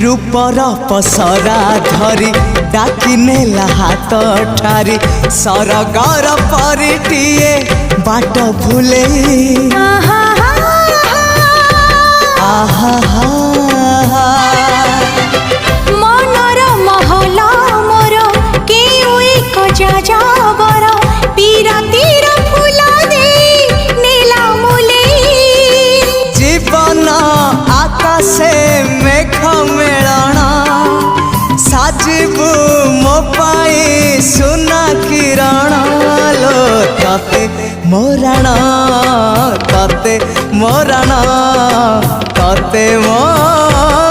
रूपर पसरा धरी डाकी नेला हाथ ठारी सरगर परिटिए बाट भूले मनर महल मोर केउ एक जाजाबर पीरातीर फूल दे नीला मुले जीवन आकाशे मेघ मेलण साजिबु मो पाई सुना किरण लो तते मोरण तते मोरण तते मोरण।